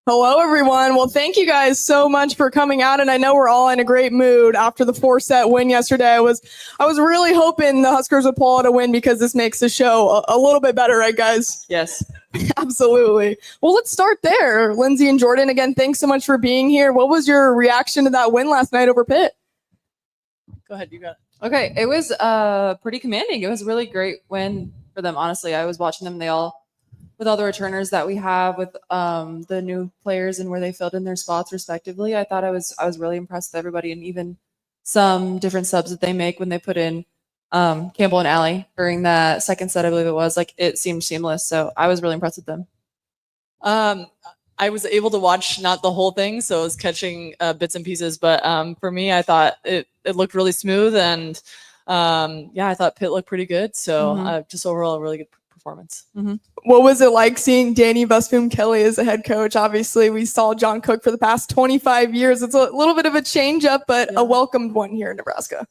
Hello, everyone. Well, thank you guys so much for coming out. And I know we're all in a great mood after the 4-set win yesterday. I was really hoping the Huskers would pull out a win because this makes the show a little bit better, right, guys? Yes. Absolutely. Well, let's start there. Lindsay and Jordan, again, thanks so much for being here. What was your reaction to that win last night over Pitt? Go ahead. You got it. Okay. It was pretty commanding. It was a really great win for them, honestly. I was watching them. With all the returners that we have, with the new players and where they filled in their spots respectively, I thought I was really impressed with everybody, and even some different subs that they make when they put in Campbell and Allie during that second set, I believe it was. Like, it seemed seamless, so I was really impressed with them. I was able to watch not the whole thing, so I was catching bits and pieces. But for me, I thought it looked really smooth, and I thought Pitt looked pretty good. So just overall, a really good performance. What was it like seeing Danny Busboom-Kelly as the head coach? Obviously, we saw John Cook for the past 25 years. It's a little bit of a change up, but a welcomed one here in Nebraska.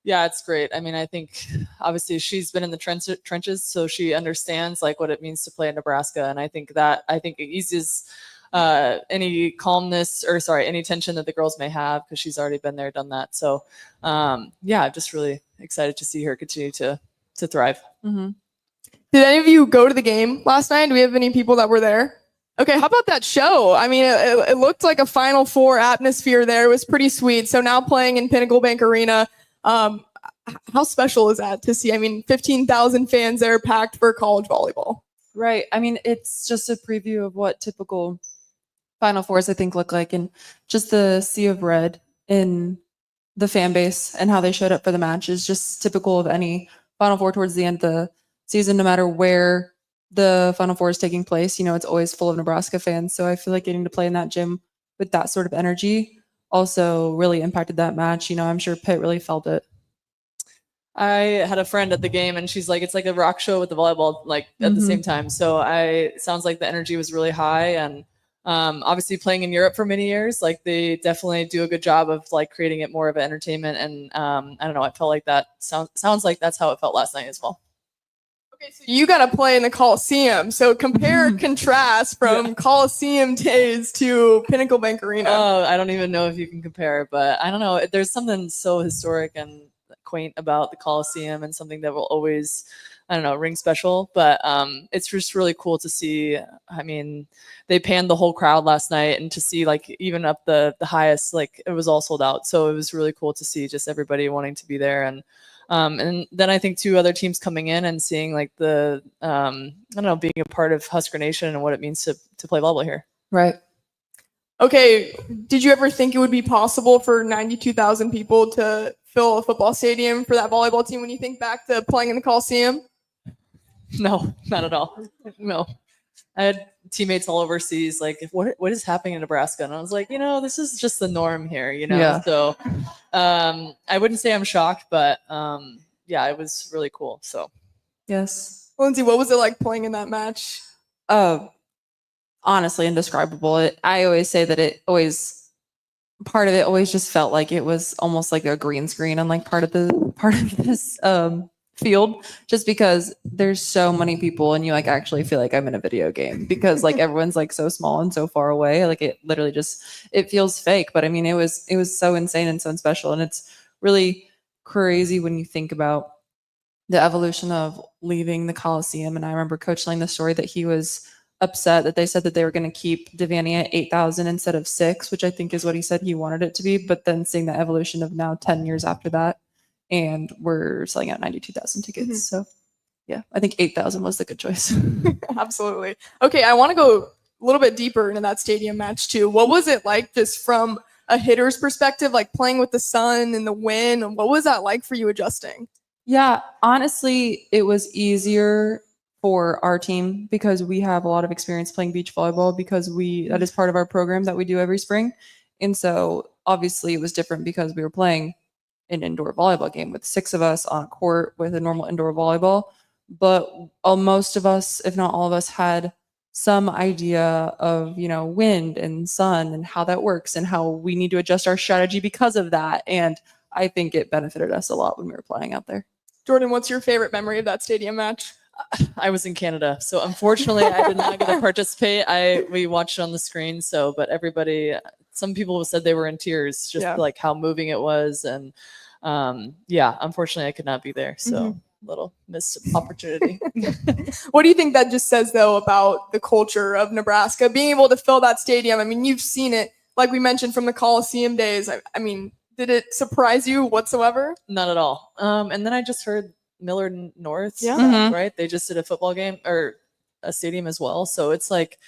Yeah, it's great. I mean, I think obviously she's been in the trenches, so she understands like what it means to play in Nebraska. And I think it eases any any tension that the girls may have, because she's already been there, done that. So I'm just really excited to see her continue to thrive. Did any of you go to the game last night? Do we have any people that were there? Okay, how about that show? I mean, it looked like a Final Four atmosphere there. It was pretty sweet. So now playing in Pinnacle Bank Arena, how special is that to see? I mean, 15,000 fans there packed for college volleyball. Right. I mean, it's just a preview of what typical Final Fours, I think, look like, and just the sea of red in the fan base and how they showed up for the match is just typical of any Final Four towards the end of the season. No matter where the Final Four is taking place, it's always full of Nebraska fans. So I feel like getting to play in that gym with that sort of energy also really impacted that match. I'm sure Pitt really felt it. I had a friend at the game, and she's like, it's like a rock show with the volleyball, like at the same time. So it sounds like the energy was really high, and obviously playing in Europe for many years, like they definitely do a good job of like creating it more of an entertainment. And I don't know, I felt like that sounds like that's how it felt last night as well. Okay, so you got to play in the Coliseum. So compare, contrast from Coliseum days to Pinnacle Bank Arena. Oh, I don't even know if you can compare, but I don't know. There's something so historic and quaint about the Coliseum, and something that will always, ring special. But it's just really cool to see. I mean, they panned the whole crowd last night, and to see like even up the highest, like it was all sold out. So it was really cool to see just everybody wanting to be there. And then I think 2 other teams coming in and seeing like the, being a part of Husker Nation and what it means to play volleyball here. Right. Okay. Did you ever think it would be possible for 92,000 people to fill a football stadium for that volleyball team when you think back to playing in the Coliseum? No, not at all. No. I had teammates all overseas, like, what is happening in Nebraska? And I was like, this is just the norm here, Yeah. So I wouldn't say I'm shocked, but it was really cool. So Yes. Lindsay, what was it like playing in that match? Honestly, indescribable. I always say that part of it always just felt like it was almost like a green screen on like part of this field, just because there's so many people and you like actually feel like I'm in a video game, because like everyone's like so small and so far away. Like it literally it feels fake. But I mean, it was so insane and so special. And it's really crazy when you think about the evolution of leaving the Coliseum. And I remember Coach telling the story that he was upset that they said that they were going to keep Devaney at 8,000 instead of 6, which I think is what he said he wanted it to be. But then seeing the evolution of now 10 years after that, and we're selling out 92,000 tickets. So yeah, I think 8,000 was the good choice. Absolutely. Okay, I want to go a little bit deeper into that stadium match too. What was it like just from a hitter's perspective, like playing with the sun and the wind? And what was that like for you adjusting? Yeah, honestly, it was easier for our team because we have a lot of experience playing beach volleyball, because that is part of our program that we do every spring. And so obviously it was different because we were playing an indoor volleyball game with 6 of us on a court with a normal indoor volleyball. But most of us, if not all of us, had some idea of, wind and sun and how that works and how we need to adjust our strategy because of that. And I think it benefited us a lot when we were playing out there. Jordan, what's your favorite memory of that stadium match? I was in Canada, so unfortunately I did not get to participate. We watched it on the screen. So, but everybody, some people said they were in tears, just like how moving it was, and yeah, unfortunately I could not be there. So little missed opportunity. What do you think that just says though about the culture of Nebraska being able to fill that stadium? I mean, you've seen it, like we mentioned, from the Coliseum days. I mean, did it surprise you whatsoever? Not at all. And then I just heard Millard North, right? They just did a football game or a stadium as well. So it's like,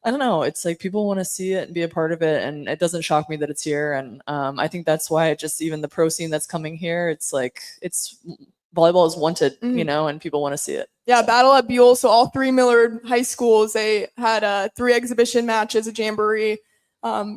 I don't know. It's like people want to see it and be a part of it. And it doesn't shock me that it's here. And I think that's why even the pro scene that's coming here, it's like, volleyball is wanted, you know, and people want to see it. Yeah, Battle at Buell. So all 3 Millard high schools, they had 3 exhibition matches, a jamboree.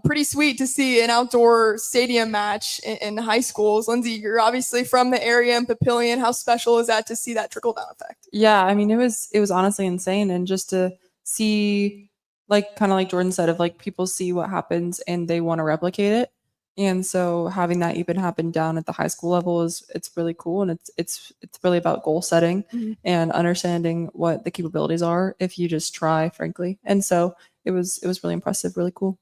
Pretty sweet to see an outdoor stadium match in high schools. Lindsay, you're obviously from the area in Papillion. How special is that to see that trickle down effect? Yeah, I mean, it was honestly insane. And just to see, like, kind of like Jordan said, of like people see what happens and they want to replicate it. And so having that even happen down at the high school level it's really cool. And it's really about goal setting and understanding what the capabilities are if you just try, frankly. And so it was really impressive, really cool.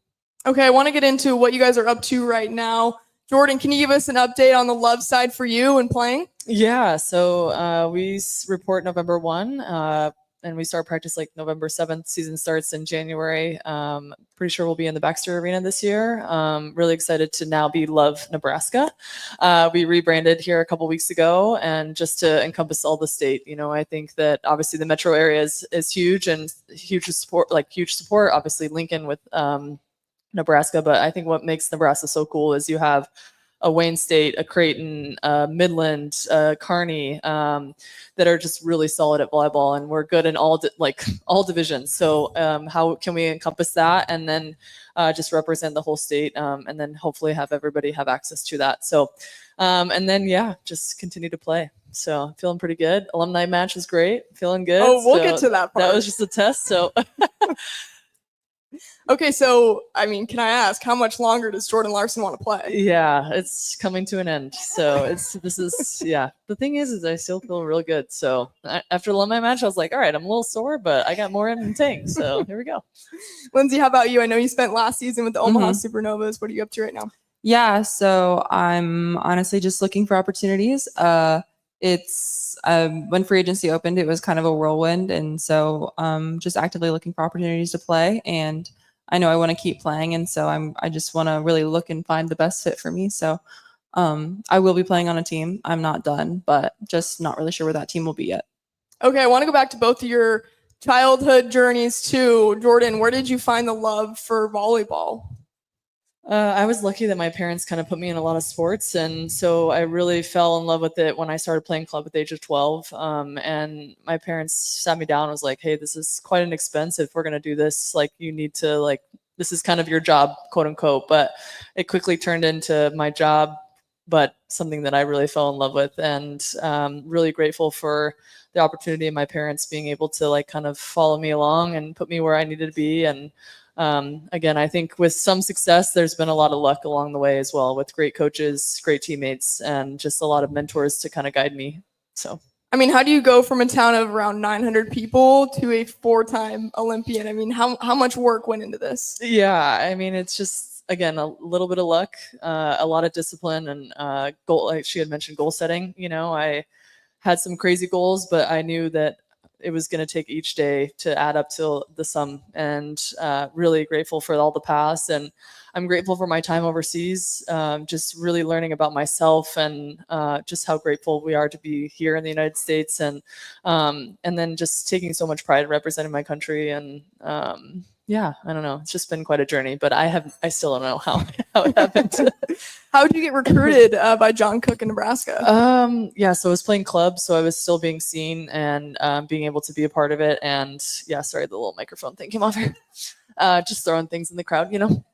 Okay, I want to get into what you guys are up to right now. Jordan, can you give us an update on the love side for you and playing? Yeah, so we report November 1, and we start practice like November 7th. Season starts in January. Pretty sure we'll be in the Baxter Arena this year. Really excited to now be Love Nebraska. We rebranded here a couple weeks ago, and just to encompass all the state. You know, I think that obviously the metro area is huge and huge support. Obviously Lincoln with Nebraska, but I think what makes Nebraska so cool is you have a Wayne State, a Creighton, Midland, Kearney, that are just really solid at volleyball, and we're good in all divisions. So how can we encompass that and then just represent the whole state, and then hopefully have everybody have access to that. So and then just continue to play. So feeling pretty good. Alumni match was great. Feeling good. Oh, we'll get to that part. That was just a test. So. Okay, so, I mean, can I ask, how much longer does Jordan Larson want to play? Yeah, it's coming to an end. So the thing is I still feel real good. So after the alumni match, I was like, all right, I'm a little sore, but I got more in the tank. So here we go. Lindsay, how about you? I know you spent last season with the Omaha Supernovas. What are you up to right now? Yeah, so I'm honestly just looking for opportunities. When free agency opened, it was kind of a whirlwind. And so just actively looking for opportunities to play. And I know I want to keep playing. And so I just want to really look and find the best fit for me. So I will be playing on a team. I'm not done, but just not really sure where that team will be yet. Okay, I want to go back to both of your childhood journeys too. Jordan, where did you find the love for volleyball? I was lucky that my parents kind of put me in a lot of sports. And so I really fell in love with it when I started playing club at the age of 12. And my parents sat me down and was like, hey, this is quite an expense. If we're going to do this, like, you need to, this is kind of your job, quote unquote. But it quickly turned into my job, but something that I really fell in love with, and really grateful for the opportunity of my parents being able to kind of follow me along and put me where I needed to be. And again, I think with some success, there's been a lot of luck along the way as well, with great coaches, great teammates, and just a lot of mentors to kind of guide me. So, I mean, how do you go from a town of around 900 people to a 4-time Olympian? I mean, how much work went into this? Yeah, I mean, it's just, again, a little bit of luck, a lot of discipline, and goal. Like she had mentioned, goal setting. You know, I had some crazy goals, but I knew that it was going to take each day to add up to the sum, and really grateful for all the past. And I'm grateful for my time overseas, just really learning about myself, and just how grateful we are to be here in the United States. And then just taking so much pride in representing my country. And yeah, I don't know. It's just been quite a journey, but I still don't know how it happened. How did you get recruited by John Cook in Nebraska? Yeah, so I was playing club, so I was still being seen and being able to be a part of it. And yeah, sorry, the little microphone thing came off here. Just throwing things in the crowd, you know.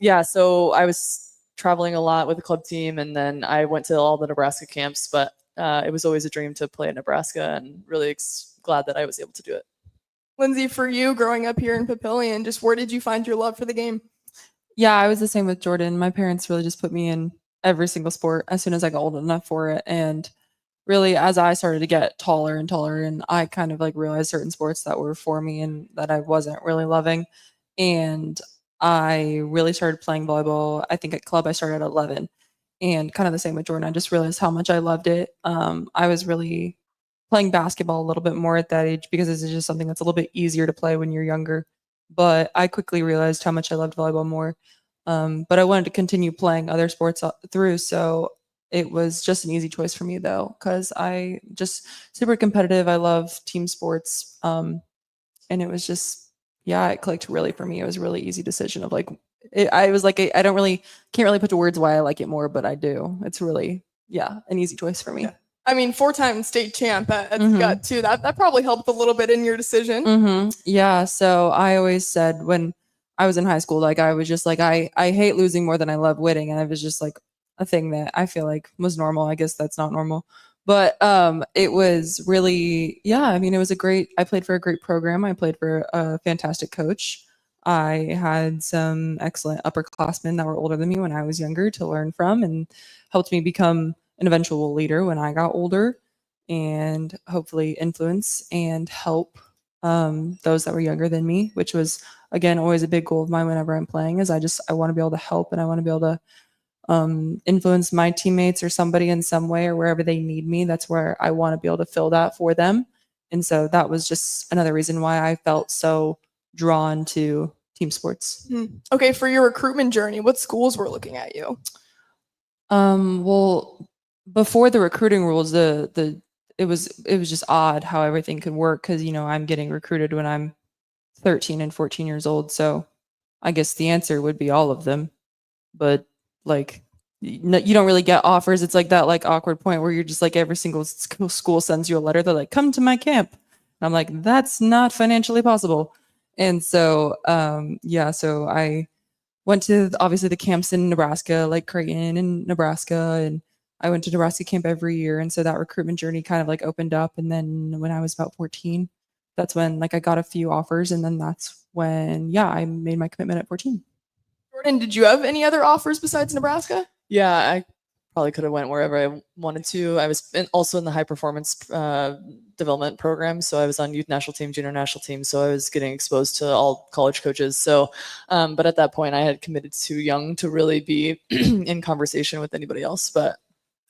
Yeah, so I was traveling a lot with the club team, and then I went to all the Nebraska camps, but it was always a dream to play in Nebraska, and really glad that I was able to do it. Lindsay, for you growing up here in Papillion, just where did you find your love for the game? Yeah, I was the same with Jordan. My parents really just put me in every single sport as soon as I got old enough for it. And really, as I started to get taller and taller, and I kind of like realized certain sports that were for me and that I wasn't really loving. And I really started playing volleyball. I think at club I started at 11, and kind of the same with Jordan. I just realized how much I loved it. I was really playing basketball a little bit more at that age because this is just something that's a little bit easier to play when you're younger. But I quickly realized how much I loved volleyball more. But I wanted to continue playing other sports through, so it was just an easy choice for me though, because I just super competitive. I love team sports, and it was just it clicked really for me. It was a really easy decision of like I was like I don't really can't really put to words why I like it more, but I do. It's really an easy choice for me. Yeah. I mean, 4-time state champ at Mhm. gut too. That probably helped a little bit in your decision. Yeah. So I always said when I was in high school, like I was just like I hate losing more than I love winning, and it was just like a thing that I feel like was normal. I guess that's not normal, but it was really I mean, it was I played for a great program. I played for a fantastic coach. I had some excellent upperclassmen that were older than me when I was younger to learn from, and helped me become an eventual leader when I got older, and hopefully influence and help those that were younger than me, which was again always a big goal of mine whenever I'm playing. Is I want to be able to help, and I want to be able to influence my teammates or somebody in some way or wherever they need me. That's where I want to be able to fill that for them. And so that was just another reason why I felt so drawn to team sports. Okay, for your recruitment journey, what schools were looking at you? Well, before the recruiting rules, it was just odd how everything could work because I'm getting recruited when I'm 13 and 14 years old. So I guess the answer would be all of them. But like you don't really get offers. It's like that like awkward point where you're just like every single school sends you a letter. They're like, come to my camp. And I'm like, that's not financially possible. And so so I went to obviously the camps in Nebraska, like Creighton and Nebraska, and I went to Nebraska camp every year. And so that recruitment journey kind of like opened up. And then when I was about 14, that's when like I got a few offers, and then that's when I made my commitment at 14. Jordan, did you have any other offers besides Nebraska? Yeah, I probably could have went wherever I wanted to. I was also in the high performance development program, so I was on youth national team, junior national team, so I was getting exposed to all college coaches. So, but at that point, I had committed too young to really be in conversation with anybody else. But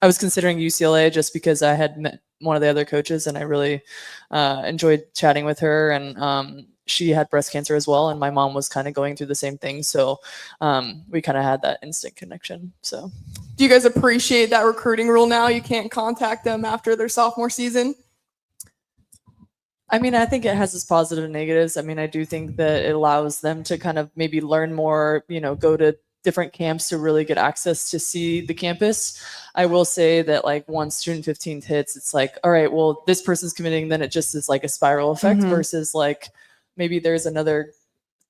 I was considering UCLA just because I had met one of the other coaches, and I really enjoyed chatting with her, and she had breast cancer as well, and my mom was kind of going through the same thing. So we kind of had that instant connection. So do you guys appreciate that recruiting rule now? You can't contact them after their sophomore season? I mean, I think it has its positive and negatives. I mean, I do think that it allows them to kind of maybe learn more, go to different camps to really get access to see the campus. I will say that like once June 15th hits, it's like, all right, well, this person's committing, then it just is like a spiral effect versus like maybe there's another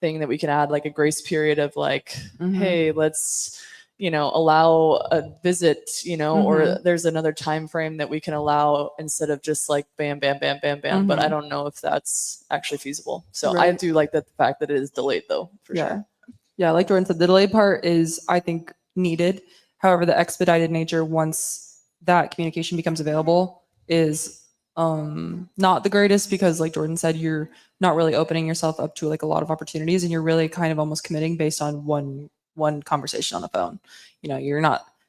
thing that we can add, like a grace period of like, hey, let's, allow a visit, or there's another time frame that we can allow instead of just like bam, bam, bam, bam, bam. But I don't know if that's actually feasible. So I do like the fact that it is delayed though, for sure. Yeah, like Jordan said, the delayed part is, I think, needed. However, the expedited nature, once that communication becomes available, is not the greatest because, like Jordan said, you're not really opening yourself up to like a lot of opportunities, and you're really kind of almost committing based on one conversation on the phone. You're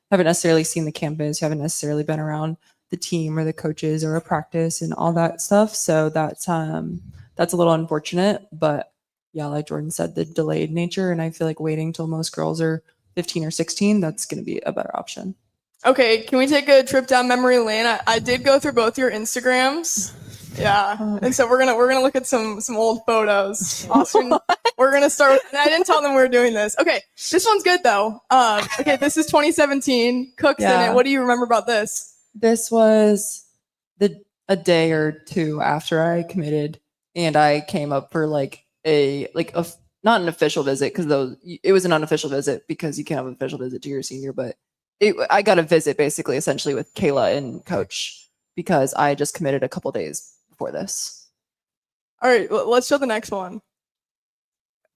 haven't necessarily seen the campus, you haven't necessarily been around the team or the coaches or a practice and all that stuff. So that's a little unfortunate, but yeah, like Jordan said, the delayed nature, and I feel like waiting till most girls are 15 or 16, that's going to be a better option. Okay, can we take a trip down memory lane? I did go through both your Instagrams. Yeah, and so we're gonna look at some old photos. Austin, we're gonna start. I didn't tell them we were doing this. Okay, this one's good though. Okay, this is 2017. Cook's in it. What do you remember about this? This was a day or two after I committed, and I came up for like a not an official visit because it was an unofficial visit because you can't have an official visit to your senior, but I got a visit basically essentially with Kayla and coach because I just committed a couple days before this. All right, let's show the next one.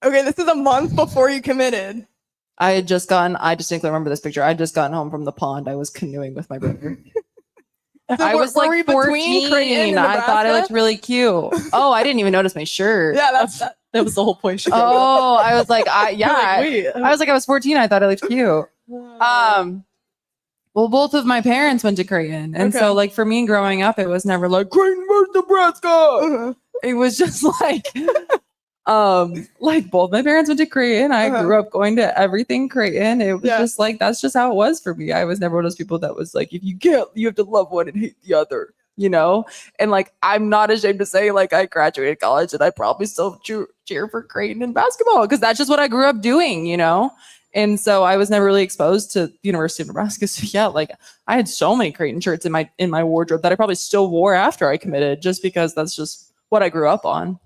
Okay, this is a month before you committed. I distinctly remember this picture. I had just gotten home from the pond. I was canoeing with my brother. I was were we like between 14. Creighton and I thought it Nebraska? looked really cute. Oh, I didn't even notice my shirt. Yeah, that's That was the whole point. She Oh, I was like, I wait. was 14. I thought it looked cute. Well, both of my parents went to Creighton. And so Okay. like for me growing up, it was never like Creighton versus Nebraska. It was just like both my parents went to Creighton. I grew up going to everything Creighton. It was just like, that's just how it was for me. I was never one of those people that was like, if you can't, you have to love one and hate the other, you know? And like, I'm not ashamed to say like I graduated college and I probably still cheer for Creighton in basketball because that's just what I grew up doing, you know? And so I was never really exposed to the University of Nebraska. So yeah, like I had so many Creighton shirts in my wardrobe that I probably still wore after I committed just because that's just what I grew up on.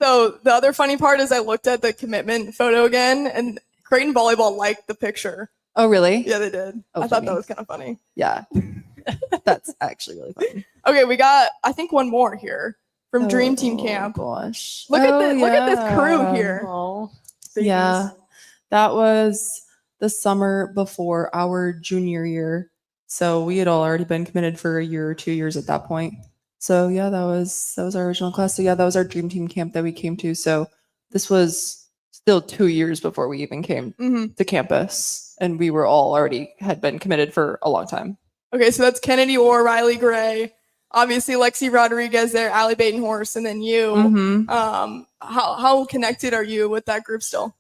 So the other funny part is I looked at the commitment photo again, and Creighton Volleyball liked the picture. Oh, really? Yeah, they did. Oh, I thought funny. that was kind of funny. Yeah. That's actually really funny. Okay, we got I think one more here from Dream Team Camp. Gosh. Look at this crew here. Oh, Yeah. That was the summer before our junior year. So we had all already been committed for a year or 2 years at that point. So yeah, that was our original class. So yeah, that was our Dream Team Camp that we came to. So this was still 2 years before we even came to campus. And we were all already had been committed for a long time. Okay, so that's Kennedy Orr, Riley Gray, obviously Lexi Rodriguez there, Allie Batenhorst, and then you. How connected are you with that group still?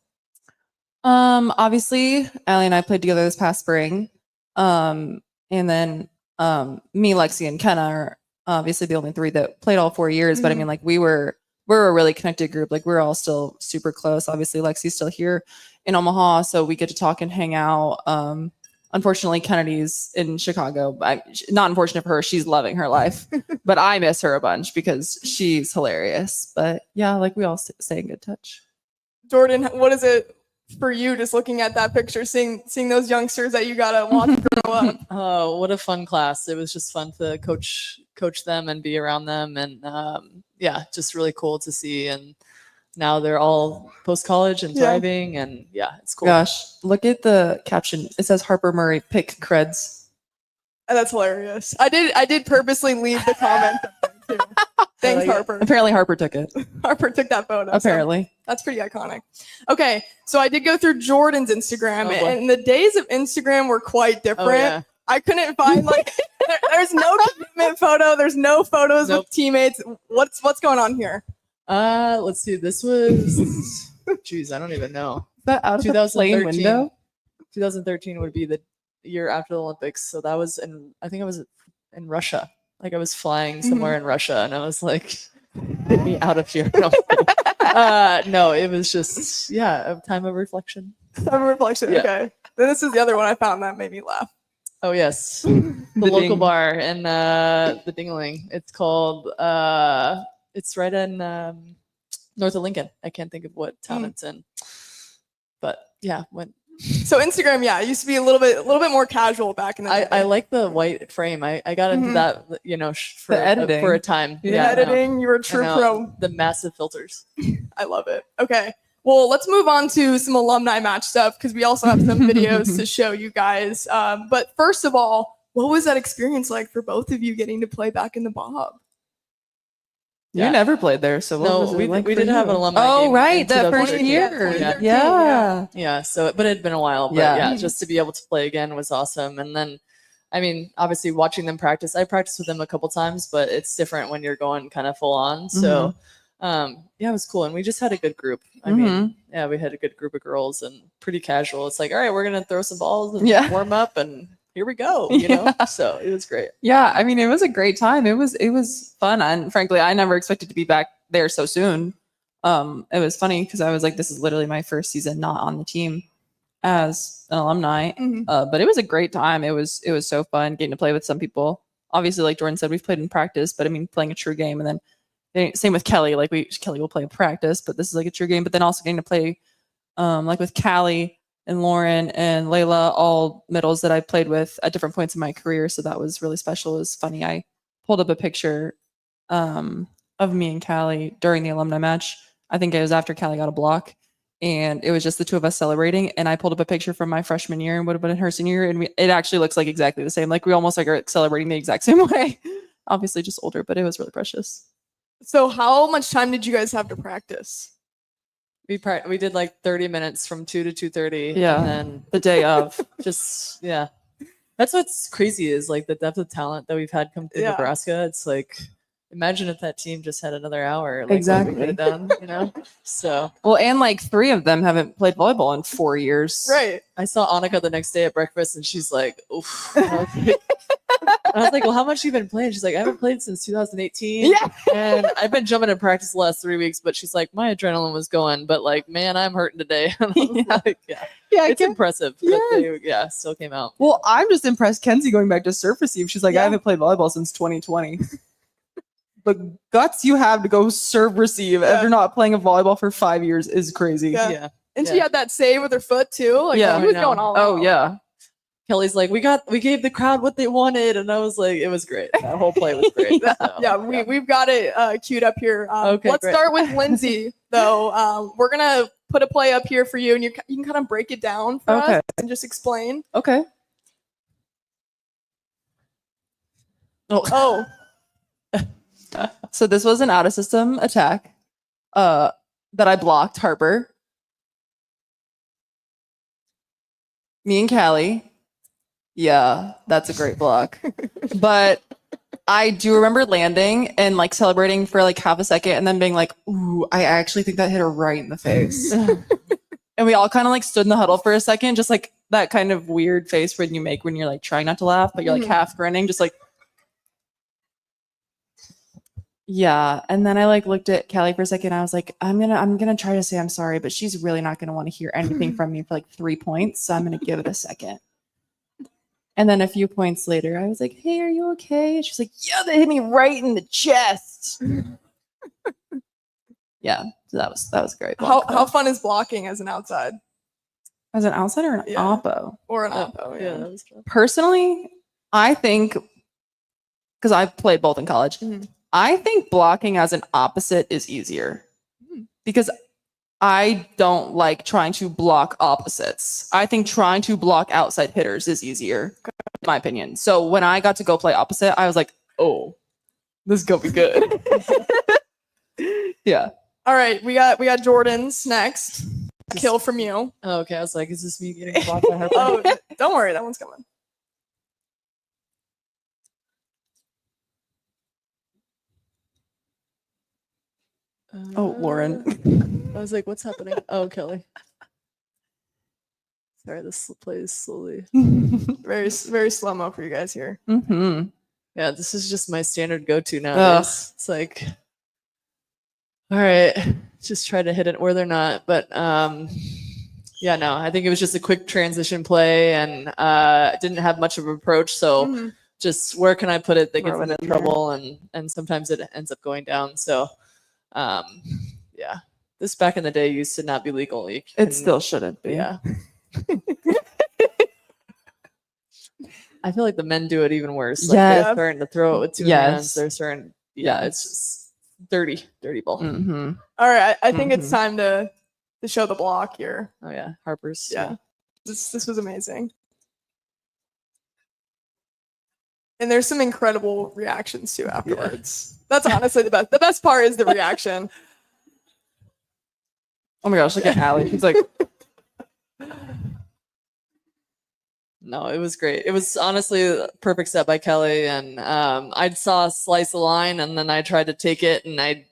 Obviously, Allie and I played together this past spring. And then me, Lexi, and Kenna are obviously the only three that played all 4 years. But I mean, like we're a really connected group. Like we're all still super close. Obviously, Lexi's still here in Omaha, so we get to talk and hang out. Unfortunately, Kennedy's in Chicago. Not unfortunate for her. She's loving her life. But I miss her a bunch because she's hilarious. But yeah, like we all stay in good touch. Jordan, what is it for you just looking at that picture, seeing those youngsters that you gotta watch grow up? Oh, what a fun class. It was just fun to coach them and be around them. And yeah, just really cool to see. And now they're all post-college and thriving. And yeah, it's cool. Gosh, look at the caption. It says Harper Murray, pick creds. That's hilarious. I did purposely leave the comment up there too. Thanks, Harper. Apparently Harper took it. Harper took that photo. Apparently. So that's pretty iconic. Okay, so I did go through Jordan's Instagram, and the days of Instagram were quite different. Oh, yeah. I couldn't find there's no commitment photo. There's no photos with teammates. What's going on here? Let's see. This was, geez, I don't even know. That out of the plain window? 2013 would be the year after the Olympics. So that was I think I was in Russia. Like I was flying somewhere in Russia, and I was like, get me out of here. No, it was just, a time of reflection. Time of reflection. Yeah. Okay. Then this is the other one I found that made me laugh. Oh yes, the local bar in the Dingling. It's called. It's right in north of Lincoln. I can't think of what town it's in, but yeah, So Instagram, it used to be a little bit more casual back in the day. I like the white frame. I got into that, for editing. for a time. Editing, you were a true pro. The massive filters. I love it. Okay. Well, let's move on to some alumni match stuff because we also have some videos to show you guys. But first of all, what was that experience like for both of you getting to play back in the Bob? You never played there, so what was it like we for did have you? an alumni game right, that first 2013. year. Yeah. So, but it had been a while. But just to be able to play again was awesome. And then, I mean, obviously watching them practice, I practiced with them a couple times, but it's different when you're going kind of full on. So, it was cool. And we just had a good group. I mean, we had a good group of girls and pretty casual. It's like, all right, we're going to throw some balls and warm up and here we go, you know? So it was great. Yeah. I mean, it was a great time. It was fun. And frankly, I never expected to be back there so soon. It was funny because I was like, this is literally my first season not on the team as an alumni. But it was a great time. It was so fun getting to play with some people. Obviously, like Jordan said, we've played in practice, but I mean, playing a true game. And then same with Kelly, like Kelly will play in practice, but this is like a true game. But then also getting to play like with Callie and Lauren and Layla, all middles that I played with at different points in my career. So that was really special. It was funny. I pulled up a picture of me and Callie during the alumni match. I think it was after Callie got a block. and it was just the two of us celebrating. And I pulled up a picture from my freshman year and would have been in her senior year, and it actually looks like exactly the same. Like we almost like are celebrating the exact same way. Obviously, just older, but it was really precious. So how much time did you guys have to practice? We did like 30 minutes from 2 to 2:30. Yeah. And then The day of. just, yeah. That's what's crazy is like the depth of talent that we've had come to Yeah. Nebraska. It's like, imagine if that team just had another hour. Like Exactly. what we could have done, you know? So Well, and like 3 of them haven't played volleyball in 4 years. Right. I saw Annika the next day at breakfast and she's like, oof. I was like, well, how much have you been playing? She's like, I haven't played since 2018. Yeah. And I've been jumping in practice the last 3 weeks, but she's like, my adrenaline was going, but like, man, I'm hurting today. And I was like, yeah, Yeah, it's impressive. Yeah. That they, still came out. well, I'm just impressed. Kenzie going back to serve receive. She's like, Yeah. I haven't played volleyball since 2020. The guts you have to go serve receive Yeah. after not playing a volleyball for 5 years is crazy. Yeah. Yeah. And she had that save with her foot too. Like Yeah, she was I know. going all Oh out. yeah. Kelly's like, we gave the crowd what they wanted. And I was like, it was great. That whole play was great. Yeah, So, yeah, we've got it queued up here. Okay, Let's great. start with Lindsay, though. We're gonna put a play up here for you, and you can kind of break it down for Okay. us and just explain. Okay. Oh, So this was an out of system attack that I blocked Harper. Me and Callie. Yeah, that's a great block. But I do remember landing and like celebrating for like half a second and then being like, ooh, I actually think that hit her right in the face. And we all kind of like stood in the huddle for a second, just like that kind of weird face when you make when you're like trying not to laugh, but you're like Mhm. half grinning, just like. Yeah, and then I like looked at Callie for a second. I was like, I'm gonna try to say I'm sorry, but she's really not gonna want to hear anything from me for like 3 points, so I'm gonna give it a second. And then a few points later, I was like, "Hey, are you okay?" And she's like, "Yeah, they hit me right in the chest." Yeah, so that was a great. block, how though. fun is blocking as an outside As an outsider or an Yeah. oppo? or an Oh, oppo? yeah, that was fun. Personally, I think because I've played both in college, Mhm. I think blocking as an opposite is easier because I don't like trying to block opposites. I think trying to block outside hitters is easier, in my opinion. So when I got to go play opposite, I was like, oh, this is gonna be good. Yeah. All right, we got Jordan's next. Kill from you. Oh, okay. I was like, is this me getting blocked by Harper? Oh, don't worry, that one's coming. Oh, Lauren. I was like, what's happening? Oh, Kelly. Sorry, this plays slowly. Very slow mo for you guys here. Mm-hmm. Yeah, this is just my standard go-to nowadays. It's like, all right, just try to hit it where they're not. But yeah, no, I think it was just a quick transition play and didn't have much of an approach. So Mhm. just where can I put it that gets Throw them it in in there. trouble, and sometimes it ends up going down. So yeah, this back in the day used to not be legal. You It can- still shouldn't be. yeah. I feel like the men do it even worse. Like Yes. they're starting to throw it with two Yes. hands. They're starting. Yeah, Yes. it's just dirty ball. Mm-hmm. All right, I think it's Mhm. time to show the block here. Oh yeah, Harper's. Yeah. This was amazing. And there's some incredible reactions too afterwards. That's honestly the best. The best part is the reaction. Oh my gosh, look at Allie. She's like, No, it was great. It was honestly a perfect set by Kelly, and I saw a slice of line, and then I tried to take it, and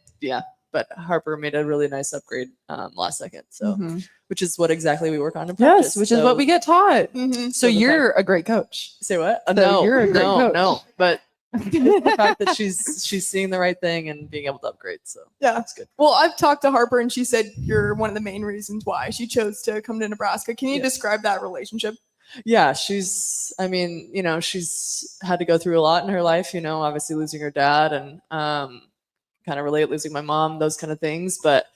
but Harper made a really nice upgrade last second. So, mhm. which is what exactly we work on in practice. Yes, which is So- what we get taught. Mhm. So the you're a great coach. Say what? So No, you're a great coach. no. But the fact that she's seeing the right thing and being able to upgrade. So Yeah. that's good. Well, I've talked to Harper and she said you're one of the main reasons why she chose to come to Nebraska. Can you Yeah. describe that relationship? Yeah, she's she's had to go through a lot in her life, obviously losing her dad and kind of relate losing my mom, those kind of things. But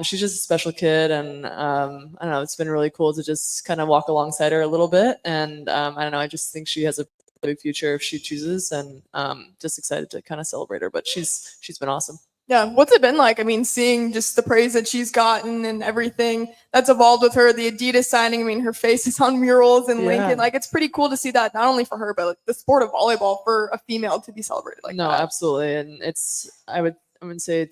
she's just a special kid, and I don't know, it's been really cool to just kind of walk alongside her a little bit. And I don't know, I just think she has a big future if she chooses, and just excited to kind of celebrate her. But she's been awesome. Yeah, what's it been like? I mean, seeing just the praise that she's gotten and everything that's evolved with her, the Adidas signing. I mean, her face is on murals in Yeah. Lincoln. Like, it's pretty cool to see that not only for her, but like, the sport of volleyball for a female to be celebrated like No, that. absolutely. And I would say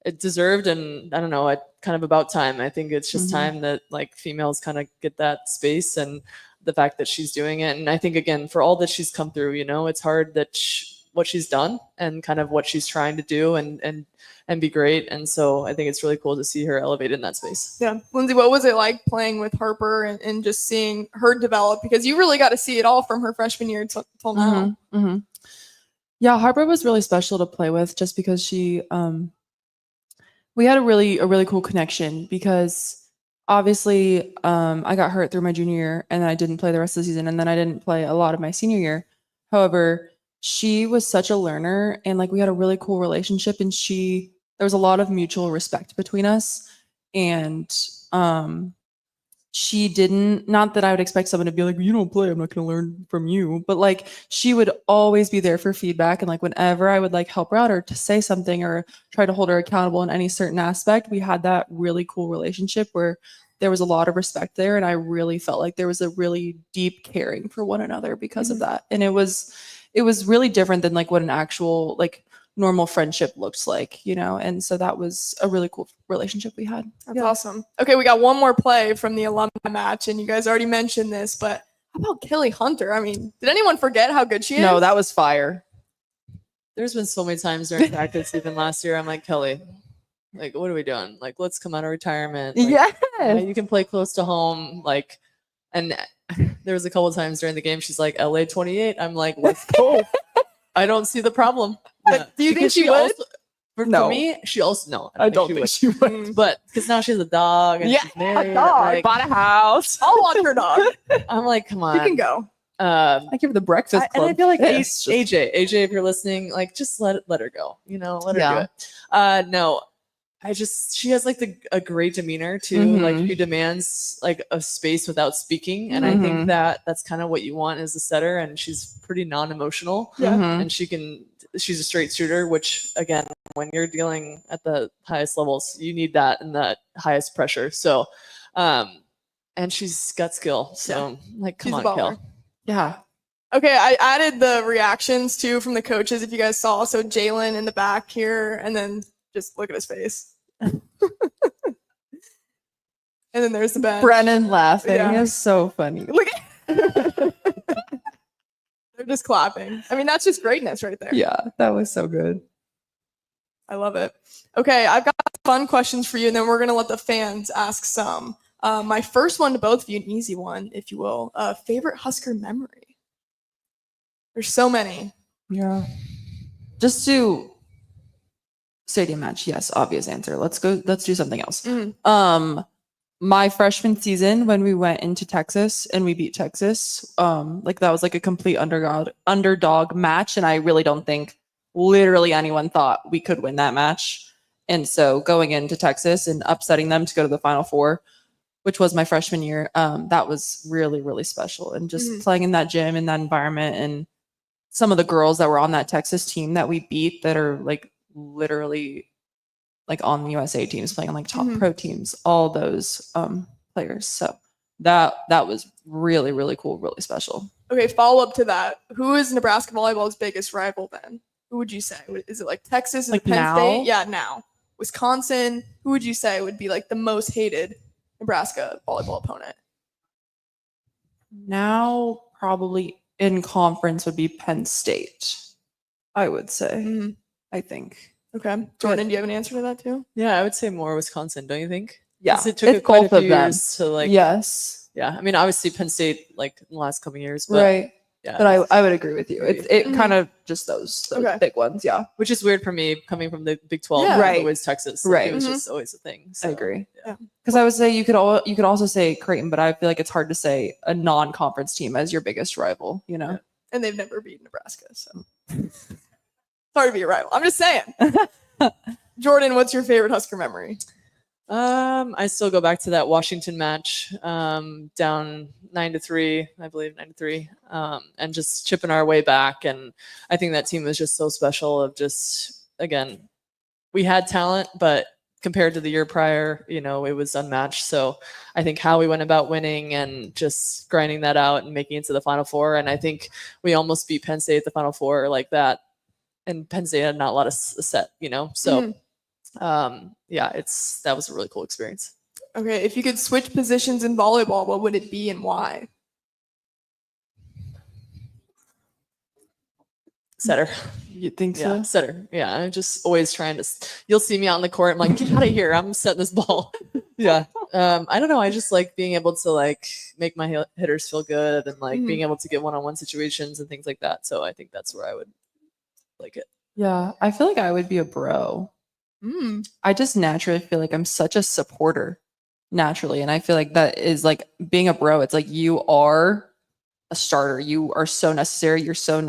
it deserved, and I don't know, it kind of about time. I think it's just time that like females kind of get that space, and the fact that she's doing it. And I think again, for all that she's come through, it's hard that what she's done and kind of what she's trying to do and be great. And so I think it's really cool to see her elevated in that space. Yeah. Lindsay, what was it like playing with Harper and just seeing her develop? Because you really got to see it all from her freshman year till now. Yeah, Harper was really special to play with just because we had a really cool connection because obviously I got hurt through my junior year and then I didn't play the rest of the season, and then I didn't play a lot of my senior year. However, she was such a learner, and like we had a really cool relationship, and there was a lot of mutual respect between us. And she didn't, not that I would expect someone to be like, you don't play, I'm not going to learn from you, but like she would always be there for feedback. And like whenever I would like help her out or to say something or try to hold her accountable in any certain aspect, we had that really cool relationship where there was a lot of respect there. And I really felt like there was a really deep caring for one another because of that. And it was really different than like what an actual like normal friendship looks like, and so that was a really cool relationship we had. That's awesome. Okay, we got one more play from the alumni match, and you guys already mentioned this, but how about Kelly Hunter? I mean, did anyone forget how good she is? No, that was fire. There's been so many times during practice, even last year, I'm like, Kelly, like, what are we doing? Like, let's come out of retirement. Like, you can play close to home. Like, and there was a couple of times during the game, she's like, LA 28. I'm like, let's go. I don't see the problem. But do you think she would? Also, for No. me, she also, no. I don't think she would. But because now she has a dog and she's married. Like, bought a house. I'll watch her dog. I'm like, come on. You can go. I give her the breakfast club. And I feel like Yes. AJ, if you're listening, like just let her go. Let her do it. No, she has like a great demeanor too. Like she demands like a space without speaking, and I think that's kind of what you want as a setter. And she's pretty non-emotional. And she's a straight shooter, which again, when you're dealing at the highest levels, you need that in the highest pressure. So, and she's got skill. So like, come She's on, Kel. Yeah. Okay, I added the reactions too from the coaches if you guys saw. So Jalen in the back here, and then just look at his face. And then there's the bench. Brennan laughing Yeah. is so funny. Look at they're just clapping. I mean, that's just greatness right there. Yeah, that was so good. I love it. Okay, I've got fun questions for you, and then we're gonna let the fans ask some. My first one to both of you, an easy one, if you will. Favorite Husker memory? There's so many. Yeah. Just to stadium match, yes, obvious answer. Let's do something else. My freshman season when we went into Texas and we beat Texas, like that was like a complete underdog match, and I really don't think literally anyone thought we could win that match. And so going into Texas and upsetting them to go to the Final Four, which was my freshman year, that was really, really special. And just playing in that gym, in that environment, and some of the girls that were on that Texas team that we beat that are like literally like on the USA teams playing on like top pro teams, all those players. So that was really, really cool, really special. Okay, follow up to that. Who is Nebraska Volleyball's biggest rival then? Who would you say? Is it like Texas? Is Like it Penn now? State? Yeah, now. Wisconsin? Who would you say would be like the most hated Nebraska volleyball opponent? Now probably in conference would be Penn State, I would say. I think. Okay. Jordan, do you have an answer to that too? Yeah, I would say more Wisconsin, don't you think? Yeah, 'Cause it took it's quite both a of few them. years to like. Yes. Yeah, I mean, obviously Penn State like in the last couple of years, but Right. yeah, But I would agree with you. It kind of just those Okay. big ones. Yeah. which is weird for me coming from the Big 12. Yeah. It was Right. always Texas. Like, Right. It was just always a thing. I So, agree. Yeah. Because I would say you could also say Creighton, but I feel like it's hard to say a non-conference team as your biggest rival, Yeah. And they've never beaten Nebraska, so it's hard to be a rival. I'm just saying. Jordan, what's your favorite Husker memory? I still go back to that Washington match, down 9-3, I believe 9-3, and just chipping our way back. And I think that team was just so special of just, again, we had talent, but compared to the year prior, you know, it was unmatched. So I think how we went about winning and just grinding that out and making it to the Final Four. And I think we almost beat Penn State at the Final Four like that. And Penn State had not a lot of set, you know. So yeah, that was a really cool experience. Okay, if you could switch positions in volleyball, what would it be and why? Setter. You think Yeah, so? setter. Yeah, I'm just always trying to. You'll see me out in the court. I'm like, get out of here. I'm setting this ball. Yeah. I don't know. I just like being able to like make my hitters feel good and like being able to get one-on-one situations and things like that. So I think that's where I would like it. Yeah, I feel like I would be a bro. I just naturally feel like I'm such a supporter naturally. And I feel like that is like being a bro. It's like you are a starter. You are so necessary. You're so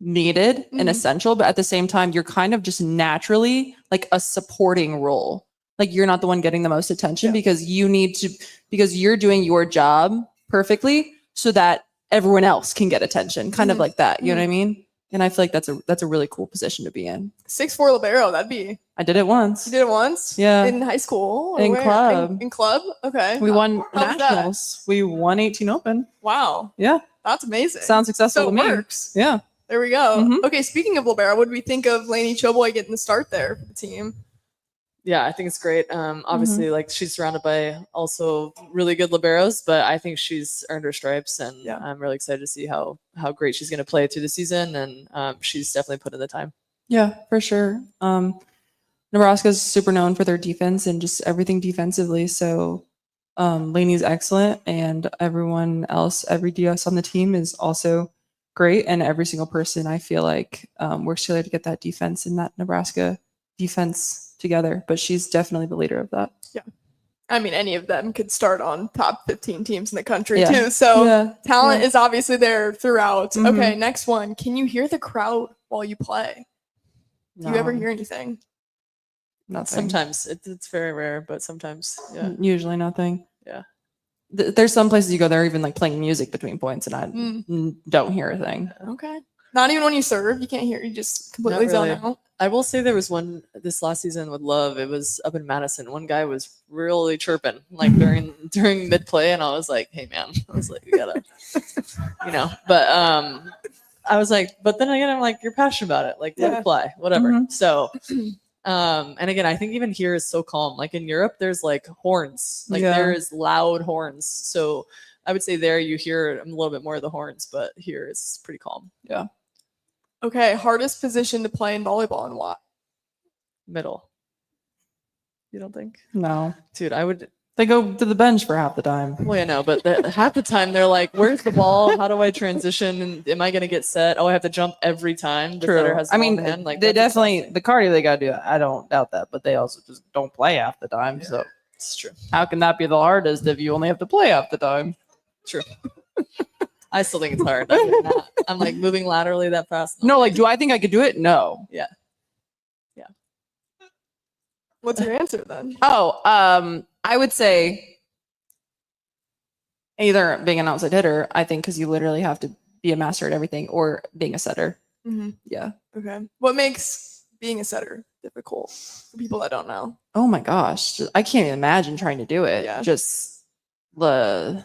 needed and essential. But at the same time, you're kind of just naturally like a supporting role. Like you're not the one getting the most attention because you're doing your job perfectly so that everyone else can get attention. Kind of like that. You know what I mean? And I feel like that's a really cool position to be in. 6'4" libero, that'd be. I did it once. You did it once? Yeah. In high school? Or In where? club. In club? Okay. We won How was that? nationals. We won 18 Open. Wow. Yeah. That's amazing. Sounds successful So to it me. works. Yeah. There we go. Mhm. Okay, speaking of libero, what do we think of Lainey Choboy getting the start there for the team? Yeah, I think it's great. Obviously, like she's surrounded by also really good liberos, but I think she's earned her stripes, and I'm really excited to see how great she's going to play through the season. And she's definitely put in the time. Yeah, for sure. Nebraska's super known for their defense and just everything defensively. So Lainey's excellent, and everyone else, every DS on the team is also great. And every single person, I feel like, works together to get that defense and that Nebraska defense together. But she's definitely the leader of that. Yeah. I mean, any of them could start on top 15 teams in the country too. So talent is obviously there throughout. Okay, next one. Can you hear the crowd while you play? Do you ever hear anything? Nothing. Sometimes it's very rare, but sometimes, yeah. Usually nothing. Yeah. There's some places you go, they're even like playing music between points, and I don't hear a thing. Okay. Not even when you serve, you can't hear. You just completely zone out. I will say there was one this last season with Love. It was up in Madison. One guy was really chirping like during mid play, and I was like, "Hey man," I was like, "You gotta," you know. But I was like, but then again, I'm like, "You're passionate about it. Like, let it fly, whatever." So, and again, I think even here is so calm. Like in Europe, there's like horns. Like there is loud horns. So I would say there you hear a little bit more of the horns, but here it's pretty calm. Yeah. Okay, hardest position to play in volleyball and why? Middle. You don't think? No. Dude, I would. They go to the bench for half the time. Well, yeah, no, but half the time they're like, "Where's the ball? How do I transition? And am I going to get set? Oh, I have to jump every time." The setter has the ball in the hand. Like they that's definitely exhausting. the cardio they gotta do. I don't doubt that, but they also just don't play half the time. So It's true. how can that be the hardest if you only have to play half the time? True. I still think it's hard. I'm like moving laterally that fast. No, like, do I think I could do it? No. Yeah. What's your answer then? Oh, I would say either being an outside hitter, I think, because you literally have to be a master at everything, or being a setter. Yeah. Okay. What makes being a setter difficult for people that don't know? Oh my gosh, I can't even imagine trying to do it. Yeah. Just the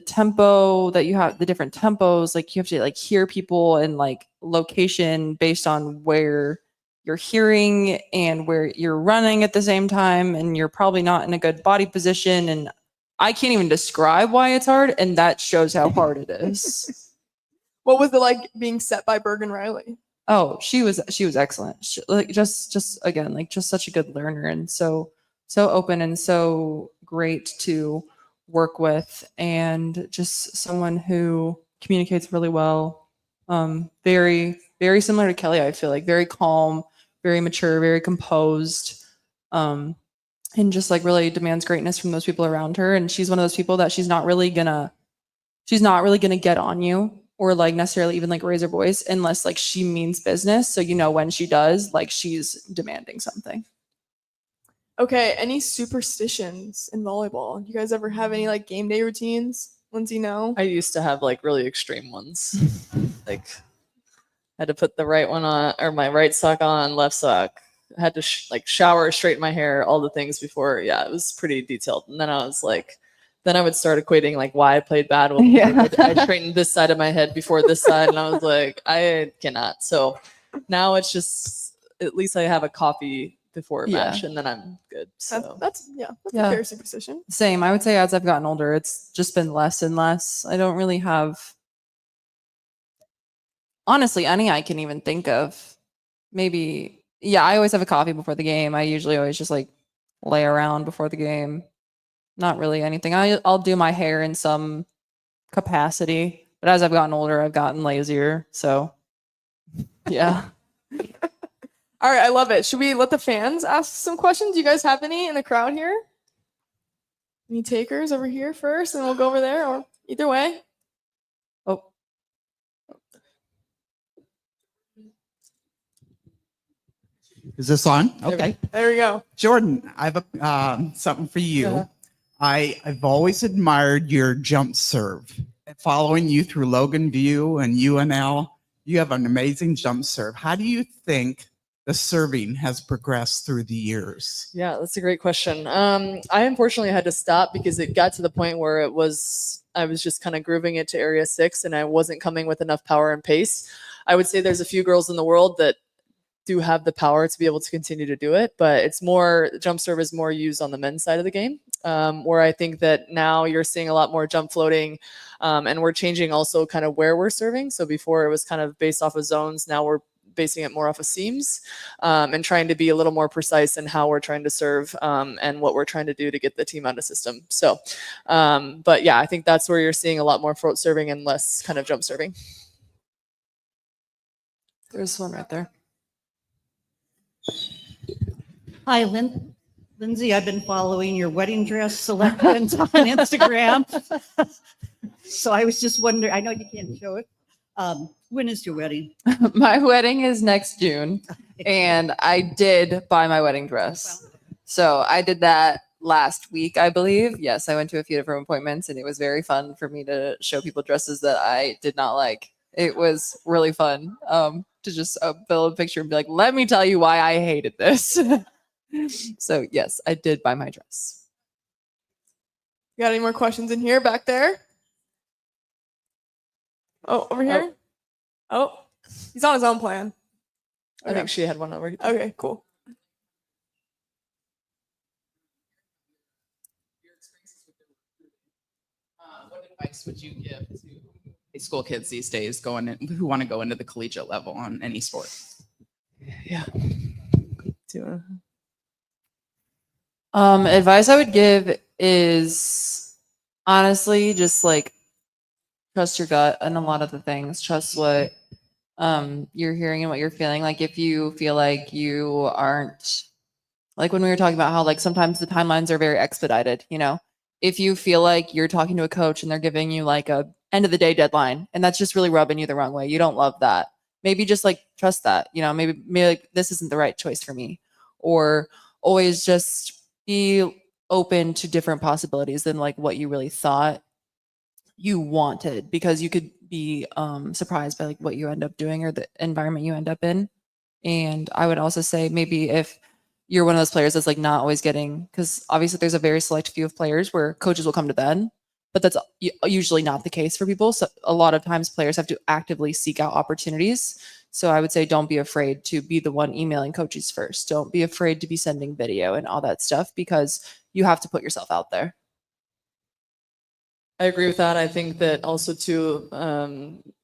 tempo that you have, the different tempos, like you have to like hear people and like location based on where you're hearing and where you're running at the same time, and you're probably not in a good body position, and I can't even describe why it's hard, and that shows how hard it is. What was it like being set by Bergen Riley? Oh, she was excellent. Like just again, like just such a good learner, and so open and so great to work with, and just someone who communicates really well. Very, very similar to Kelly, I feel like, very calm, very mature, very composed, and just like really demands greatness from those people around her. And she's one of those people that she's not really gonna get on you or like necessarily even like raise her voice unless like she means business. So, you know, when she does, like she's demanding something. Okay, any superstitions in volleyball? You guys ever have any like game day routines? Lindsay, no? I used to have like really extreme ones. Like had to put the right one on, or my right sock on, left sock, had to like shower, straighten my hair, all the things before. Yeah, it was pretty detailed. And then I was like, then I would start equating like why I played bad. Well, Yeah. I straightened this side of my head before this side, and I was like, I cannot. So now it's just at least I have a coffee before a Yeah. match, and then I'm good. So That's a Yeah. fair superstition. Same. I would say as I've gotten older, it's just been less and less. I don't really have, honestly, any I can even think of. Maybe, yeah, I always have a coffee before the game. I usually always just like lay around before the game. Not really anything. I'll do my hair in some capacity, but as I've gotten older, I've gotten lazier. So, yeah. All right, I love it. Should we let the fans ask some questions? Do you guys have any in the crowd here? Any takers over here first, and we'll go over there, or either way. Oh, Is this on? Okay. There we go. Jordan, I have something for you. Uh-huh. I've always admired your jump serve. Following you through Logan View and UNL, you have an amazing jump serve. How do you think the serving has progressed through the years? yeah, that's a great question. I unfortunately had to stop because it got to the point where I was just kind of grooving it to area 6, and I wasn't coming with enough power and pace. I would say there's a few girls in the world that do have the power to be able to continue to do it, but it's more jump serve is more used on the men's side of the game, where I think that now you're seeing a lot more jump floating, and we're changing also kind of where we're serving. So before it was kind of based off of zones, now we're basing it more off of seams, and trying to be a little more precise in how we're trying to serve, and what we're trying to do to get the team out of system. So, but yeah, I think that's where you're seeing a lot more float serving and less kind of jump serving. there's one right there. Hi, Lindsay. I've been following your wedding dress selections on Instagram. So I was just wondering, I know you can't show it. When is your wedding? My wedding is next June, and I did buy my wedding dress. So I did that last week, I believe. Yes, I went to a few different appointments, and it was very fun for me to show people dresses that I did not like. It was really fun to just build a picture and be like, let me tell you why I hated this. So yes, I did buy my dress. You got any more questions in here, back there? Oh, over here? Oh, he's on his own plan. I think she had one over here. Okay, cool. What advice would you give to high school kids these days who want to go into the collegiate level on any sport? Yeah. Advice I would give is honestly just like trust your gut and a lot of the things. Trust what you're hearing and what you're feeling. Like if you feel like you aren't, like when we were talking about how like sometimes the timelines are very expedited, you know, if you feel like you're talking to a coach and they're giving you like a end of the day deadline and that's just really rubbing you the wrong way, you don't love that. Maybe just like trust that, you know, maybe like this isn't the right choice for me, or always just be open to different possibilities than like what you really thought you wanted, because you could be surprised by like what you end up doing or the environment you end up in. And I would also say maybe if you're one of those players that's like not always getting, because obviously there's a very select few of players where coaches will come to them, but that's usually not the case for people. So a lot of times players have to actively seek out opportunities. So I would say don't be afraid to be the one emailing coaches first. Don't be afraid to be sending video and all that stuff, because you have to put yourself out there. I agree with that. I think that also too,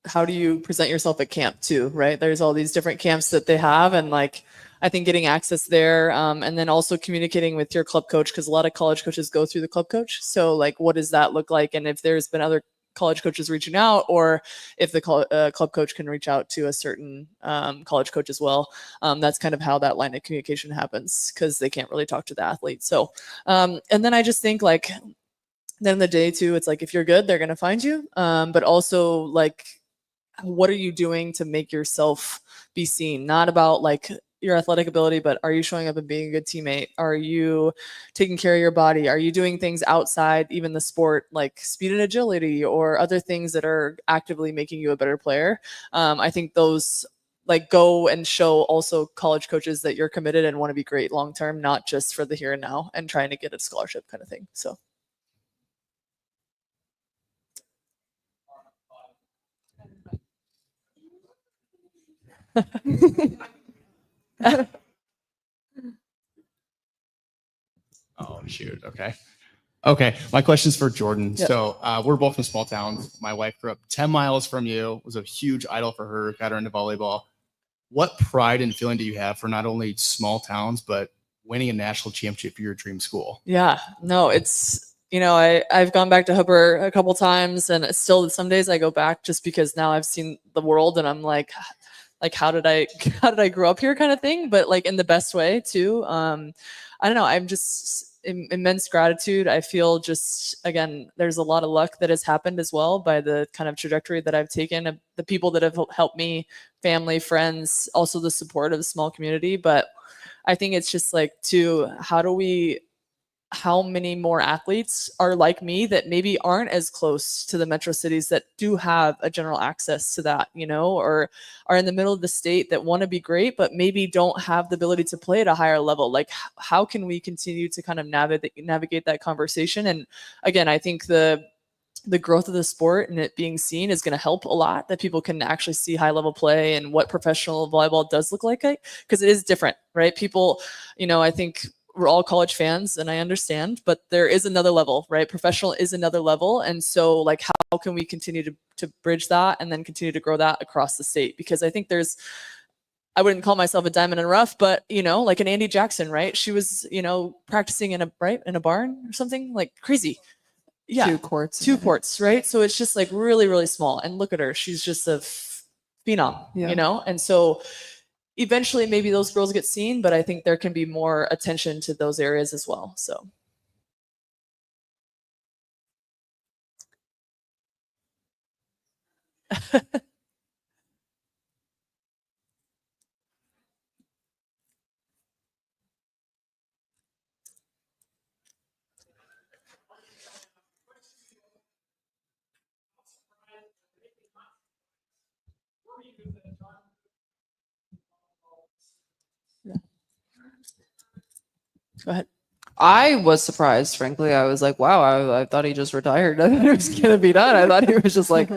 how do you present yourself at camp too, right? There's all these different camps that they have, and like I think getting access there, and then also communicating with your club coach, because a lot of college coaches go through the club coach. So like, what does that look like? And if there's been other college coaches reaching out, or if the club coach can reach out to a certain college coach as well, that's kind of how that line of communication happens, because they can't really talk to the athlete. So, and then I just think like, at the end of the day too, it's like if you're good, they're going to find you, but also like what are you doing to make yourself be seen? Not about like your athletic ability, but are you showing up and being a good teammate? Are you taking care of your body? Are you doing things outside even the sport, like speed and agility or other things that are actively making you a better player? I think those like go and show also college coaches that you're committed and want to be great long term, not just for the here and now and trying to get a scholarship kind of thing. So Oh, shoot. Okay. Okay. My question's for Jordan. Yep. So we're both from small towns. My wife grew up 10 miles from you, was a huge idol for her, got her into volleyball. What pride and feeling do you have for not only small towns, but winning a national championship for your dream school? yeah, no, it's, I've gone back to Hooper a couple times, and it's still some days I go back just because now I've seen the world and I'm like how did I grow up here kind of thing, but like in the best way too. I don't know. I'm just immense gratitude. I feel just, again, there's a lot of luck that has happened as well by the kind of trajectory that I've taken, the people that have helped me, family, friends, also the support of the small community. But I think it's just like, how many more athletes are like me that maybe aren't as close to the metro cities that do have a general access to that, or are in the middle of the state that want to be great, but maybe don't have the ability to play at a higher level. Like, how can we continue to kind of navigate that conversation? And again, I think the growth of the sport and it being seen is going to help a lot, that people can actually see high level play and what professional volleyball does look like, because it is different, right? People, I think we're all college fans and I understand, but there is another level, right? Professional is another level. And so like, how can we continue to bridge that and then continue to grow that across the state? Because I think I wouldn't call myself a diamond in the rough, but like an Andy Jackson, right? She was, practicing in a barn or something, like crazy. Yeah. Two courts, right? So it's just like really, really small. And look at her. She's just a phenom, Yeah. And so eventually maybe those girls get seen, but I think there can be more attention to those areas as well. So. Go ahead. I was surprised, frankly. I was like, wow, I thought he just retired. I thought it was gonna be done. I thought he was just like,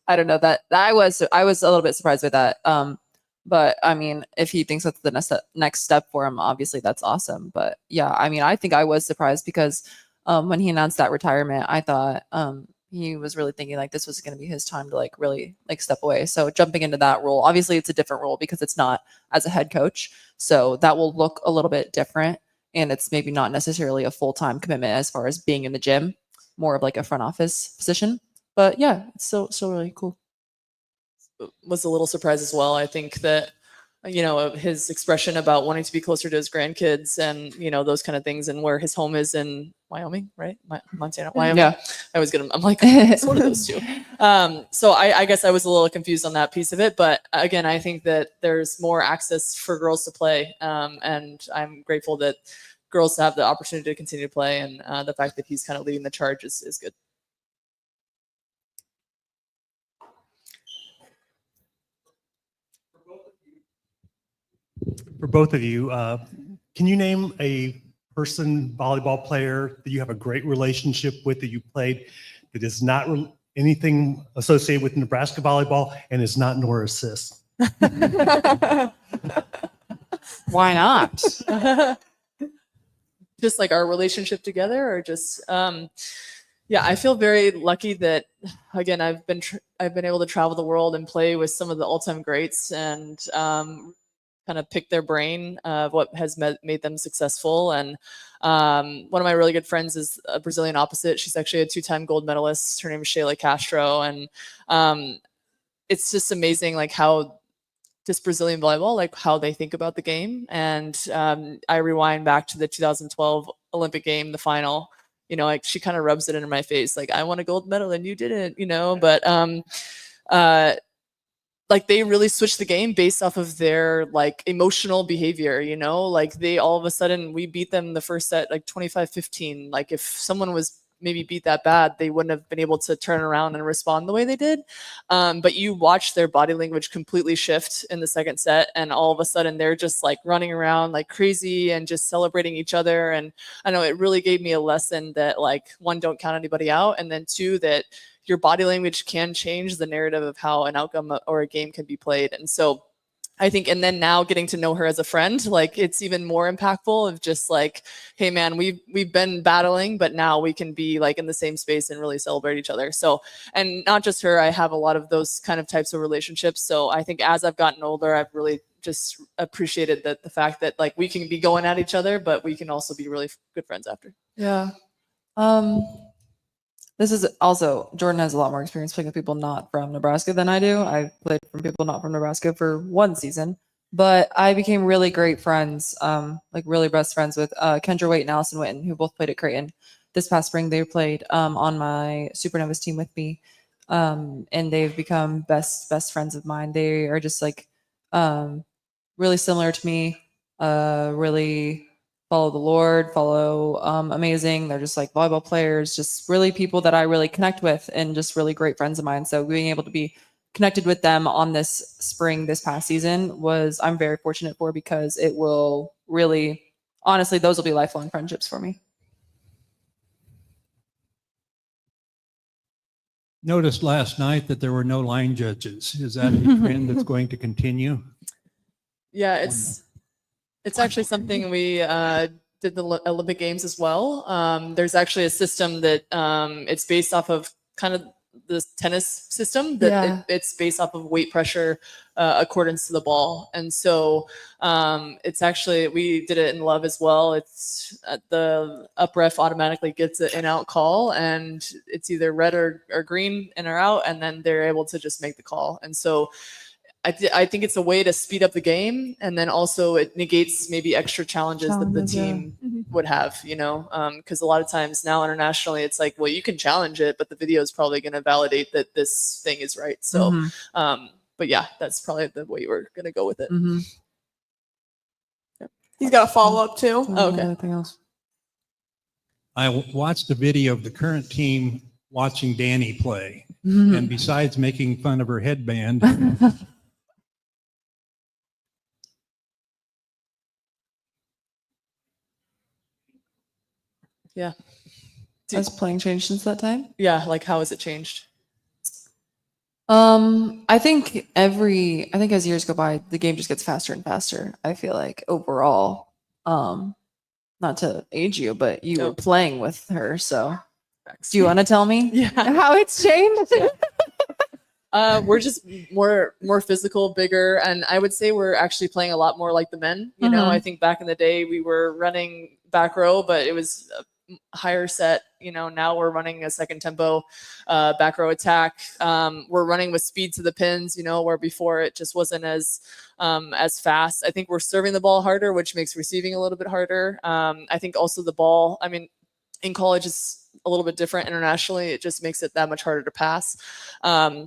I don't know, that I was a little bit surprised by that. But I mean, if he thinks that's the next step for him, obviously that's awesome. But yeah, I mean, I think I was surprised because when he announced that retirement, I thought he was really thinking like this was going to be his time to like really like step away. So jumping into that role, obviously it's a different role because it's not as a head coach. So that will look a little bit different. And it's maybe not necessarily a full-time commitment as far as being in the gym, more of like a front office position. But yeah, it's still really cool. Was a little surprised as well. I think that, his expression about wanting to be closer to his grandkids and, those kind of things, and where his home is in Wyoming, right? Montana, Wyoming. Yeah. I'm like, it's one of those two. So I guess I was a little confused on that piece of it. But again, I think that there's more access for girls to play. And I'm grateful that girls have the opportunity to continue to play. And the fact that he's kind of leading the charge is good. For both of you, can you name a volleyball player that you have a great relationship with that you played that is not anything associated with Nebraska volleyball and is not Nora Sis? Why not? Just like our relationship together, or just yeah, I feel very lucky that, again, I've been able to travel the world and play with some of the all-time greats and kind of pick their brain of what has made them successful. And one of my really good friends is a Brazilian opposite. She's actually a 2-time gold medalist. Her name is Shayla Castro. And it's just amazing, like how just Brazilian volleyball, like how they think about the game. And I rewind back to the 2012 Olympic game, the final, like she kind of rubs it into my face. Like, I won a gold medal and you didn't, but like they really switched the game based off of their like emotional behavior, like they all of a sudden, we beat them the first set, like 25-15. Like if someone was maybe beat that bad, they wouldn't have been able to turn around and respond the way they did. But you watch their body language completely shift in the second set, and all of a sudden they're just like running around like crazy and just celebrating each other. And I know it really gave me a lesson that, like, one, don't count anybody out, and then two, that your body language can change the narrative of how an outcome or a game can be played. And so I think, and then now getting to know her as a friend, like, it's even more impactful of just like, hey man, we've been battling, but now we can be like in the same space and really celebrate each other. So, and not just her, I have a lot of those kind of types of relationships. So I think as I've gotten older, I've really just appreciated that the fact that, like, we can be going at each other, but we can also be really good friends after. Yeah. This is also, Jordan has a lot more experience playing with people not from Nebraska than I do. I played from people not from Nebraska for one season, but I became really great friends, like really best friends with Kendra Waite and Allison Witten, who both played at Creighton. This past spring, they played on my Supernovas team with me, and they've become best friends of mine. They are just like really similar to me, really follow the Lord, follow amazing. They're just like volleyball players, just really people that I really connect with, and just really great friends of mine. So being able to be connected with them on this spring, this past season, I'm very fortunate for, because it will really, honestly, those will be lifelong friendships for me. Noticed last night that there were no line judges. Is that a trend that's going to continue? Yeah, it's actually something we did the Olympic Games as well. There's actually a system that it's based off of kind of the tennis system, that it's based off of weight pressure accordance to the ball. And so it's actually, we did it in Love as well. It's the up ref automatically gets an in-out call, and it's either red or green in or out, and then they're able to just make the call. And so I think it's a way to speed up the game, and then also it negates maybe extra challenges that the team would have, you know, because a lot of times now internationally, it's like, well, you can challenge it, but the video is probably going to validate that this thing is right. So, but yeah, that's probably the way we're going to go with it. He's got a follow up too. Oh, okay. Anything else? I watched a video of the current team watching Danny play, and besides making fun of her headband, Yeah. Has playing changed since that time? Yeah. Like, how has it changed? I think as years go by, the game just gets faster and faster. I feel like overall, not to age you, but you were playing with her. So do you want to tell me how it's changed? We're just more physical, bigger, and I would say we're actually playing a lot more like the men. You know, I think back in the day we were running back row, but it was a higher set. You know, now we're running a second tempo back row attack. We're running with speed to the pins, you know, where before it just wasn't as fast. I think we're serving the ball harder, which makes receiving a little bit harder. I think also the ball, I mean, in college is a little bit different internationally. It just makes it that much harder to pass.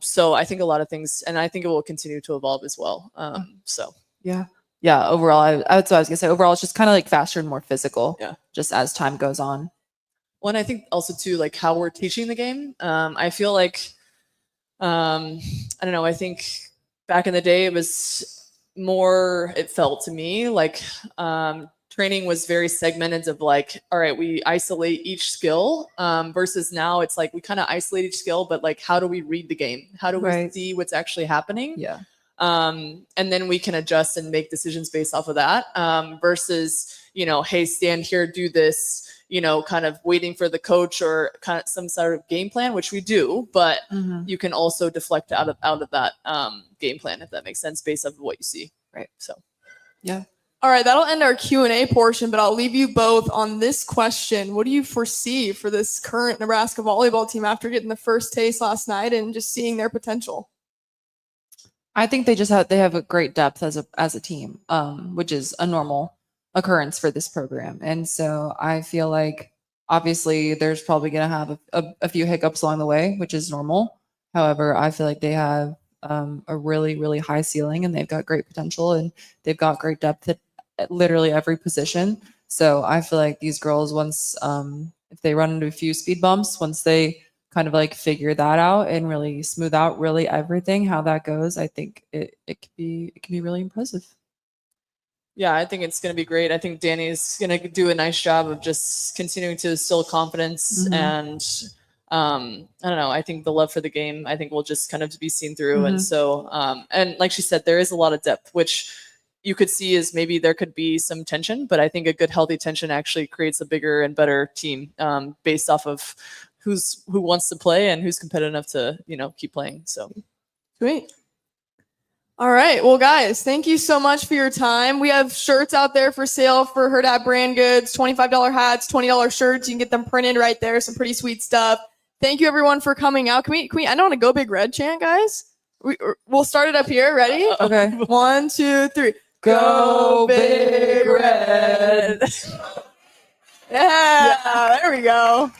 So I think a lot of things, and I think it will continue to evolve as well. So yeah, overall, that's what I was gonna say. Overall, it's just kind of like faster and more physical. Yeah. Just as time goes on. Well, and I think also too, like how we're teaching the game. I feel like, I don't know. I think back in the day it was more. It felt to me like training was very segmented of like, all right, we isolate each skill versus now it's like we kind of isolate each skill, but like how do we read the game? How do we see what's actually happening? Yeah. And then we can adjust and make decisions based off of that versus, you know, hey, stand here, do this, you know, kind of waiting for the coach or kind of some sort of game plan, which we do, but you can also deflect out of that game plan, if that makes sense, based off of what you see. Right. So, yeah. All right, that'll end our Q&A portion, but I'll leave you both on this question. What do you foresee for this current Nebraska volleyball team after getting the first taste last night and just seeing their potential? I think they have a great depth as a team, which is a normal occurrence for this program. And so I feel like obviously there's probably going to have a few hiccups along the way, which is normal. However, I feel like they have a really, really high ceiling, and they've got great potential, and they've got great depth at literally every position. So I feel like these girls, once if they run into a few speed bumps, once they kind of like figure that out and really smooth out really everything, how that goes, I think it could be really impressive. Yeah, I think it's going to be great. I think Danny's going to do a nice job of just continuing to instill confidence and I don't know. I think the love for the game, I think will just kind of be seen through. And so, and like she said, there is a lot of depth, which you could see is maybe there could be some tension, but I think a good healthy tension actually creates a bigger and better team based off of who wants to play and who's competitive enough to, keep playing. So Sweet. All right. Well, guys, thank you so much for your time. We have shirts out there for sale for Hurrdat brand goods, $25 hats, $20 shirts. You can get them printed right there. Some pretty sweet stuff. Thank you everyone for coming out. Can we I don't want to go Big Red chant, guys. We'll start it up here. Ready? Okay. 1, 2, 3. Go Big Red. Yeah, there we go.